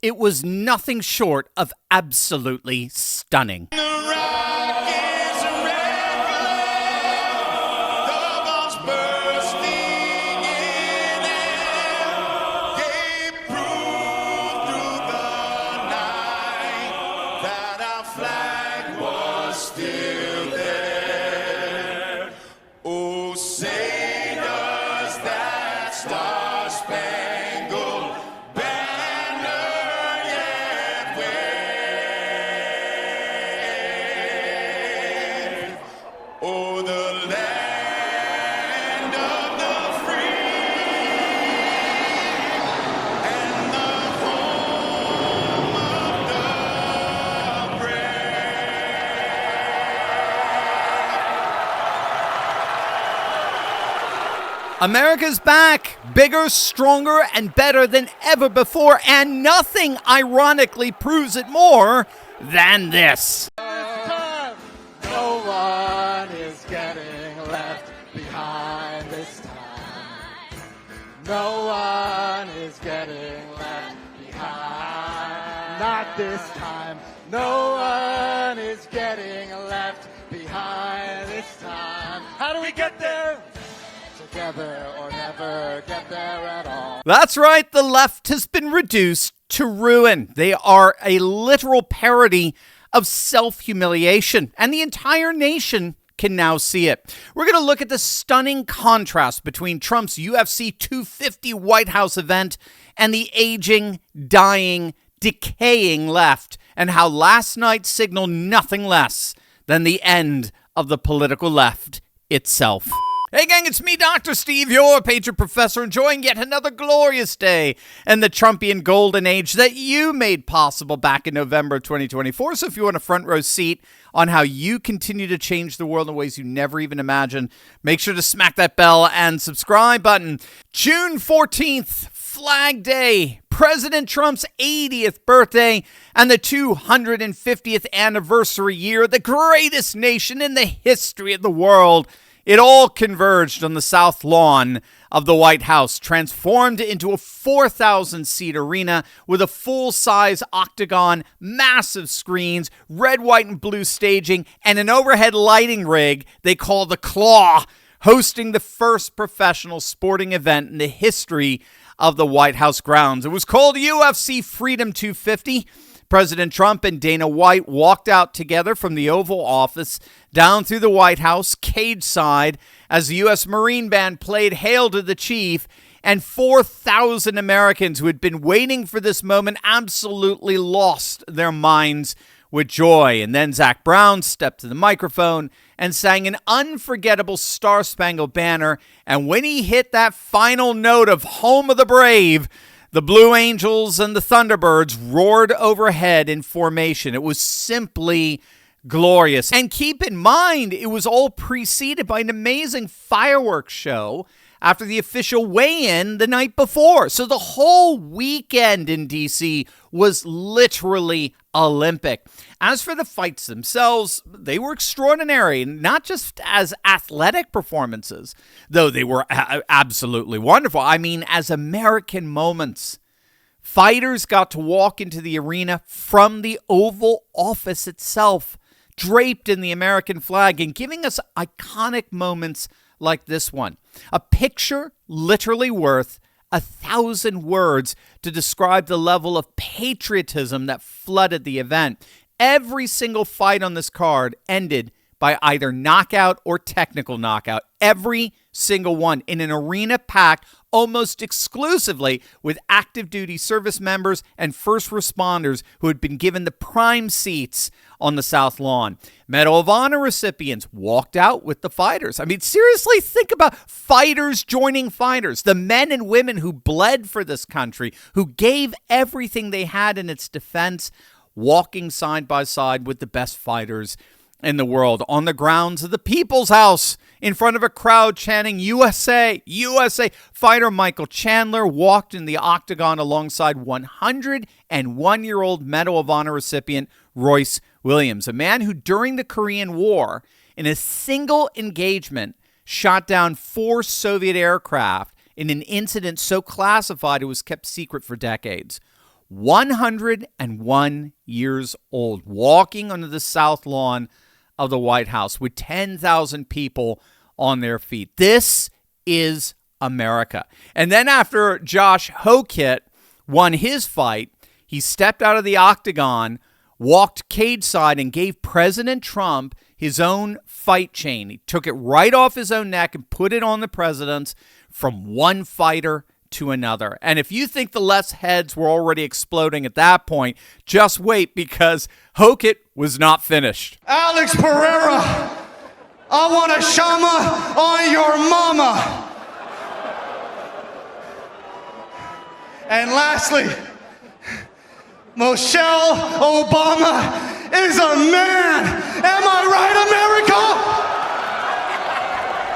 It was nothing short of absolutely stunning. America's back, bigger, stronger, and better than ever before, and nothing, ironically, proves it more than this. No one is getting left behind this time. No one is getting left behind. Not this time. No one is getting left behind this time. How do we get there? Together or never get there at all. That's right, the left has been reduced to ruin. They are a literal parody of self-humiliation, and the entire nation can now see it. We're going to look at the stunning contrast between Trump's UFC 250 White House event and the aging, dying, decaying left, and how last night signaled nothing less than the end of the political left itself. Hey gang, it's me, Dr. Steve, your Patriot Professor, enjoying yet another glorious day in the Trumpian golden age that you made possible back in November of 2024. So if you want a front row seat on how you continue to change the world in ways you never even imagined, make sure to smack that bell and subscribe button. June 14th, Flag Day, President Trump's 80th birthday, and the 250th anniversary year, the greatest nation in the history of the world. It all converged on the south lawn of the White House, transformed into a 4,000-seat arena with a full-size octagon, massive screens, red, white, and blue staging, and an overhead lighting rig they call the Claw, hosting the first professional sporting event in the history of the White House grounds. It was called UFC Freedom 250. President Trump and Dana White walked out together from the Oval Office down through the White House cage side as the U.S. Marine Band played Hail to the Chief, and 4,000 Americans who had been waiting for this moment absolutely lost their minds with joy. And then Zach Brown stepped to the microphone and sang an unforgettable Star-Spangled Banner, and when he hit that final note of Home of the Brave, the Blue Angels and the Thunderbirds roared overhead in formation. It was simply glorious. And keep in mind, it was all preceded by an amazing fireworks show after the official weigh-in the night before. So the whole weekend in D.C. was literally Olympic. As for the fights themselves, they were extraordinary, not just as athletic performances, though they were absolutely wonderful. I mean, as American moments. Fighters got to walk into the arena from the Oval Office itself, draped in the American flag, and giving us iconic moments like this one. A picture literally worth 1,000 words to describe the level of patriotism that flooded the event. Every single fight on this card ended by either knockout or technical knockout. Every single one in an arena packed almost exclusively with active duty service members and first responders who had been given the prime seats on the South Lawn. Medal of Honor recipients walked out with the fighters. I mean, seriously, think about fighters joining fighters. The men and women who bled for this country, who gave everything they had in its defense, walking side by side with the best fighters in the world on the grounds of the People's House in front of a crowd chanting USA, USA. Fighter Michael Chandler walked in the octagon alongside 101-year-old Medal of Honor recipient Royce Williams, a man who during the Korean War, in a single engagement, shot down 4 Soviet aircraft in an incident so classified it was kept secret for decades. 101 years old, walking onto the south lawn of the White House with 10,000 people on their feet. This is America. And then after Josh Hokit won his fight, he stepped out of the octagon, walked cage side, and gave President Trump his own fight chain. He took it right off his own neck and put it on the president's, from one fighter to another. And if you think the left's heads were already exploding at that point, just wait, because Hokit was not finished. Alex Pereira, I want a shama on your mama. And lastly, Michelle Obama is a man. Am I right,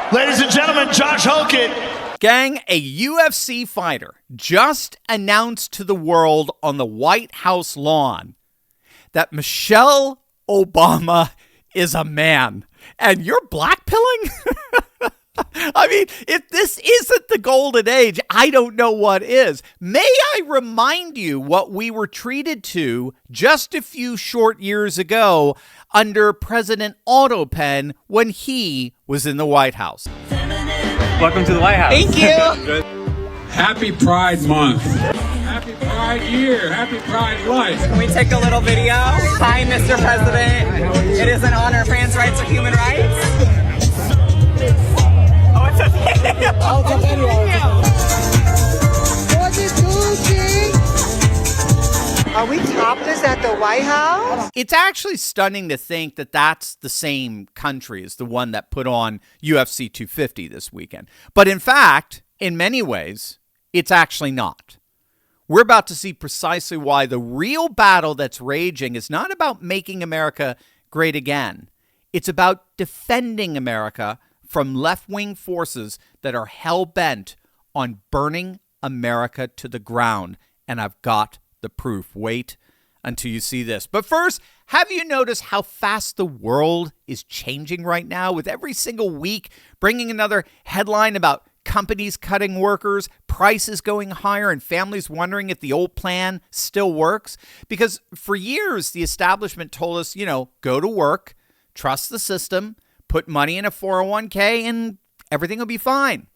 America? Ladies and gentlemen, Josh Hokit. Gang, a UFC fighter just announced to the world on the White House lawn that Michelle Obama is a man. And you're blackpilling? I mean, if this isn't the golden age, I don't know what is. May I remind you what we were treated to just a few short years ago under President Autopen when he was in the White House. Welcome to the White House. Thank you. Happy Pride Month. Happy Pride Year. Happy Pride Life. Can we take a little video? Hi, Mr. President. It is an honor. Trans rights are human rights. Oh, it's a video. Oh, it's a video. Are we topless at the White House? It's actually stunning to think that that's the same country as the one that put on UFC 250 this weekend. But in fact, in many ways, it's actually not. We're about to see precisely why the real battle that's raging is not about making America great again. It's about defending America from left-wing forces that are hell-bent on burning America to the ground. And I've got the proof. Wait until you see this. But first, have you noticed how fast the world is changing right now, with every single week bringing another headline about companies cutting workers, prices going higher, and families wondering if the old plan still works? Because for years, the establishment told us, go to work, trust the system, put money in a 401k, and everything will be fine.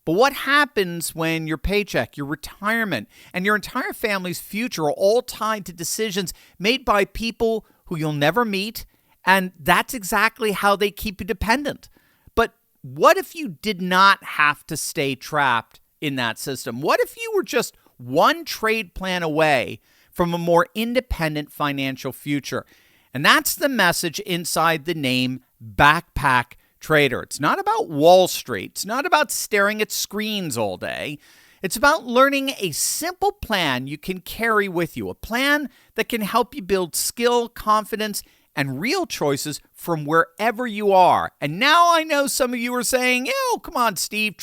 But what happens when your paycheck, your retirement, and your entire family's future are all tied to decisions made by people who you'll never meet? And that's exactly how they keep you dependent. But what if you did not have to stay trapped in that system? What if you were just one trade plan away from a more independent financial future? And that's the message inside the name Backpack Trader. It's not about Wall Street. It's not about staring at screens all day. It's about learning a simple plan you can carry with you, a plan that can help you build skill, confidence, and real choices from wherever you are. And now I know some of you are saying, come on, Steve,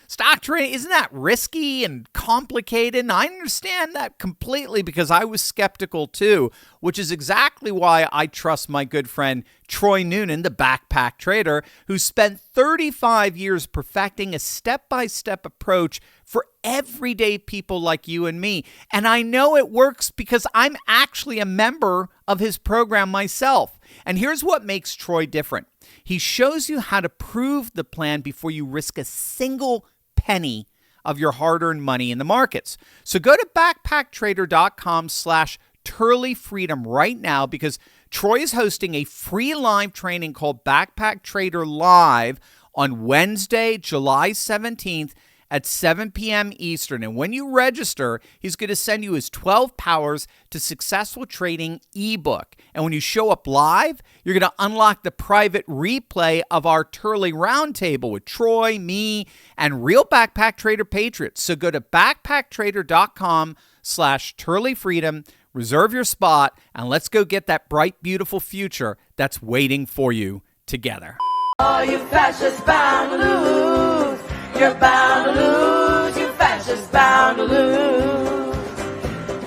stock trading, isn't that risky and complicated? And I understand that completely, because I was skeptical too, which is exactly why I trust my good friend Troy Noonan, the Backpack Trader, who spent 35 years perfecting a step-by-step approach for everyday people like you and me. And I know it works because I'm actually a member of his program myself. And here's what makes Troy different. He shows you how to prove the plan before you risk a single penny of your hard-earned money in the markets. So go to backpacktrader.com/TurleyFreedom right now, because Troy is hosting a free live training called Backpack Trader Live on Wednesday, July 17th at 7 p.m. Eastern. And when you register, he's going to send you his 12 Powers to Successful Trading ebook. And when you show up live, you're going to unlock the private replay of our Turley Roundtable with Troy, me, and real Backpack Trader patriots. So go to backpacktrader.com/TurleyFreedom, reserve your spot, and let's go get that bright, beautiful future that's waiting for you together. Oh, you fascists bound to lose. You're bound to lose. You fascists bound to lose.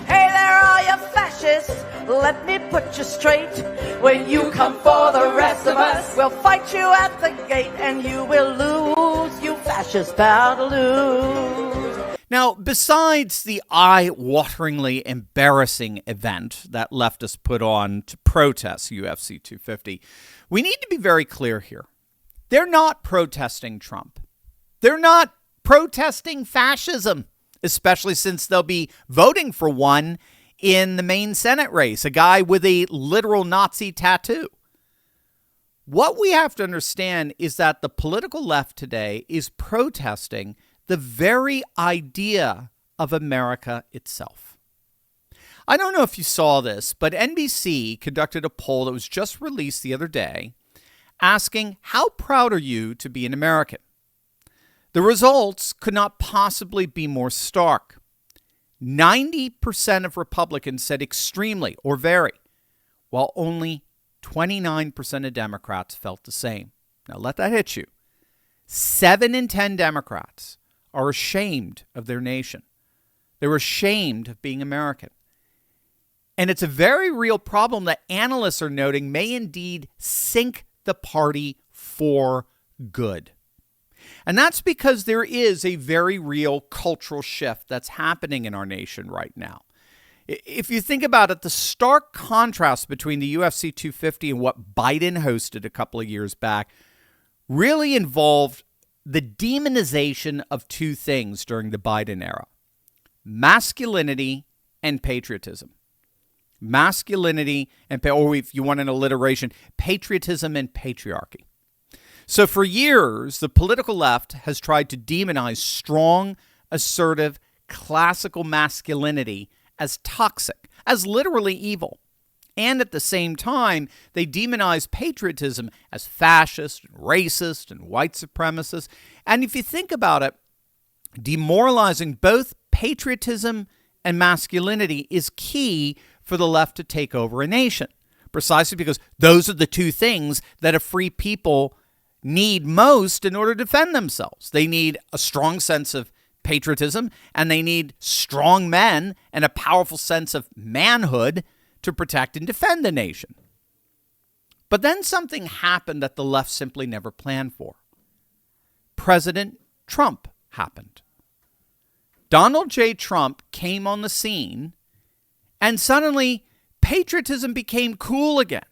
Hey there, all you fascists. Let me put you straight. When you come for the rest of us, we'll fight you at the gate and you will lose. You fascists bound to lose. Now, besides the eye-wateringly embarrassing event that leftists put on to protest UFC 250, we need to be very clear here. They're not protesting Trump. They're not protesting fascism, especially since they'll be voting for one in the main Senate race, a guy with a literal Nazi tattoo. What we have to understand is that the political left today is protesting the very idea of America itself. I don't know if you saw this, but NBC conducted a poll that was just released the other day asking, how proud are you to be an American? The results could not possibly be more stark. 90% of Republicans said extremely or very, while only 29% of Democrats felt the same. Now let that hit you. 7 in 10 Democrats are ashamed of their nation. They're ashamed of being American. And it's a very real problem that analysts are noting may indeed sink the party for good. And that's because there is a very real cultural shift that's happening in our nation right now. If you think about it, the stark contrast between the UFC 250 and what Biden hosted a couple of years back really involved the demonization of two things during the Biden era: masculinity and patriotism. Masculinity and, or if you want an alliteration, patriotism and patriarchy. So for years, the political left has tried to demonize strong, assertive, classical masculinity as toxic, as literally evil. And at the same time, they demonize patriotism as fascist and racist and white supremacist. And if you think about it, demoralizing both patriotism and masculinity is key for the left to take over a nation, precisely because those are the two things that a free people need most in order to defend themselves. They need a strong sense of patriotism, and they need strong men and a powerful sense of manhood to protect and defend the nation. But then something happened that the left simply never planned for. President Trump happened. Donald J. Trump came on the scene, and suddenly patriotism became cool again.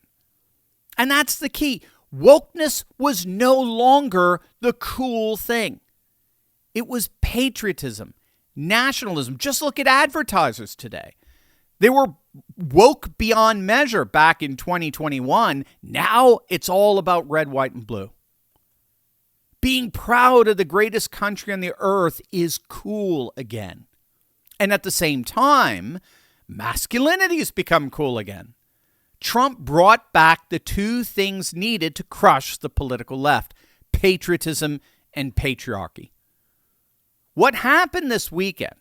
And that's the key. Wokeness was no longer the cool thing. It was patriotism, nationalism. Just look at advertisers today. They were woke beyond measure back in 2021. Now it's all about red, white, and blue. Being proud of the greatest country on the earth is cool again. And at the same time, masculinity has become cool again. Trump brought back the two things needed to crush the political left: patriotism and patriarchy. What happened this weekend,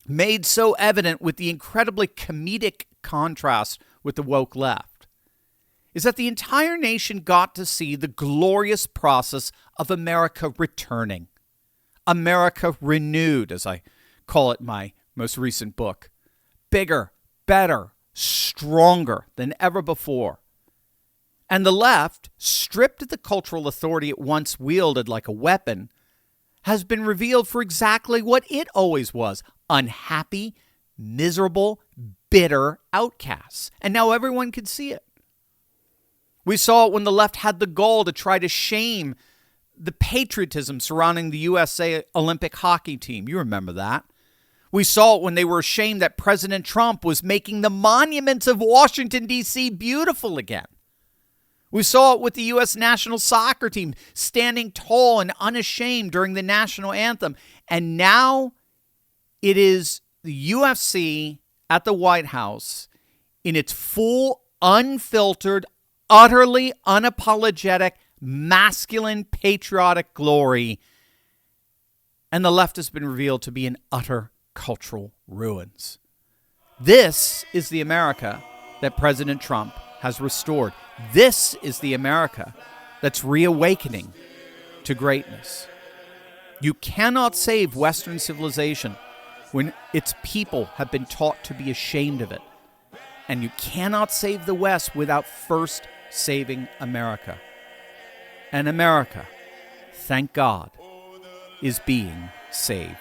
made so evident with the incredibly comedic contrast with the woke left, is that the entire nation got to see the glorious process of America returning. America renewed, as I call it in my most recent book. Bigger, better, stronger than ever before. And the left, stripped of the cultural authority it once wielded like a weapon, has been revealed for exactly what it always was: unhappy, miserable, bitter outcasts. And now everyone can see it. We saw it when the left had the gall to try to shame the patriotism surrounding the USA Olympic hockey team. You remember that. We saw it when they were ashamed that President Trump was making the monuments of Washington, D.C. beautiful again. We saw it with the U.S. national soccer team standing tall and unashamed during the national anthem. And now it is the UFC at the White House in its full, unfiltered, utterly unapologetic, masculine, patriotic glory. And the left has been revealed to be in utter cultural ruins. This is the America that President Trump has restored. This is the America that's reawakening to greatness. You cannot save Western civilization when its people have been taught to be ashamed of it. And you cannot save the West without first saving America. And America, thank God, is being saved.